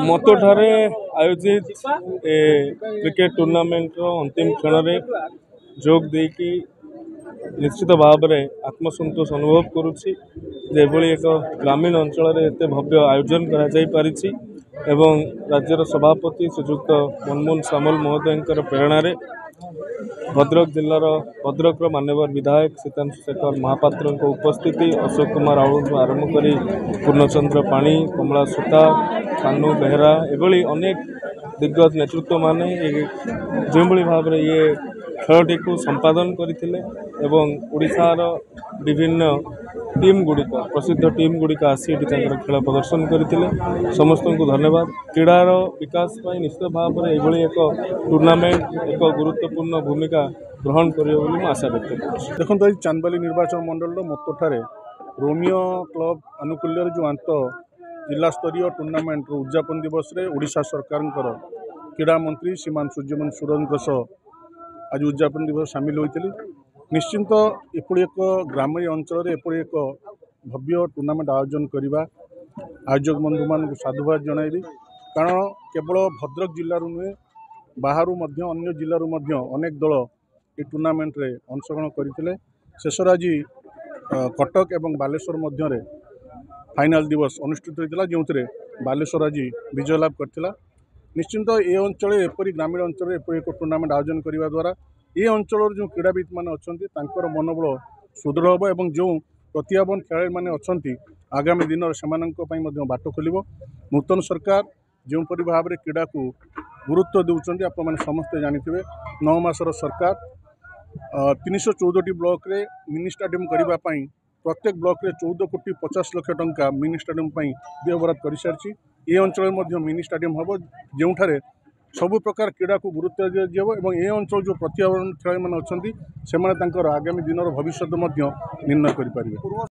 मतोठारे आयोजित cricket tournament अंतिम क्षण में जोग देकी निश्चित भाव में आत्मसंतोष अनुभव करुच्ची एक ग्रामीण अंचल एत भव्य आयोजन कर राज्यर सभापति श्रीजुक्त मनमोहन सामल महोदय प्रेरणा भद्रक जिलार भद्रक मान्यवर विधायक सीतांशु शेखर महापात्र उपस्थिति अशोक कुमार आउल आरंभ कर पूर्णचंद्र पाणी कमला सूता कानू बेहरा एभली अनेक दिग्गज नेतृत्व माने जो भाव में ये खेलटी को संपादन करते ओडिशार विभिन्न टीम गुड़िक प्रसिद्ध टीम गुड़िक आसी खेल प्रदर्शन करते समस्त को धन्यवाद। क्रीडार विकास निश्चित भाव में यह एक टूर्नामेंट एक गुरुत्वपूर्ण भूमिका ग्रहण कर आशा व्यक्त कर। देखो चांदबाली निर्वाचन मंडल मतोठारे रोमियो क्लब आनुकूल्य जो आंत जिला स्तरीय टूर्नामेंट उद्यापन दिवस रे ओडिशा सरकार क्रीड़ा मंत्री श्रीमान सूर्यमन सुरन आज उद्यापन दिवस सामिल होते निश्चिंत एपड़ी एक ग्रामीण अंचल एपड़ी एक भव्य टूर्नामेंट आयोजन करने आयोजक बंधु मान साधुवाद जनइबी कारण केवल भद्रक जिलूर नुहे बाहर अन्य जिलूर अनेक दल ये टूर्नामेंट रे अंशग्रहण करते शेषर आज कटक एवं बालेश्वर मध्य फाइनाल दिवस अनुष्ठित होता जो बालेश्वर आज विजय लाभ करथिला। निश्चिंत ये अंचल एपरी ग्रामीण अंचल एपरी एक टूर्नामेंट आयोजन करने द्वारा ये अंचल जो क्रीड़ाविद मैंने अच्छा मनोबल सुदृढ़ हम और जो प्रतिभावान खेलाड़ी मैंने अच्छा आगामी दिन से बाट खोल। नूतन सरकार जोपरी भाव में क्रीड़ा को गुरुत्व देउछन्ति आप समस्ते जानिथिबे 9 मासर सरकार 314 ब्लॉक रे मिनी स्टेडियम करने प्रत्येक ब्लॉक रे 14 कोटी 50 लाख टंका मिनी स्टेडियम व्यय बराद कर सारी ये अंचल मिनी स्टेडियम हम जो सबु प्रकार क्रीड़ा को गुरुत्व दिया ये अंचल जो प्रतिभावान खेलाड़ी मैंने अच्छा से आगामी दिन भविष्य निर्णय करें।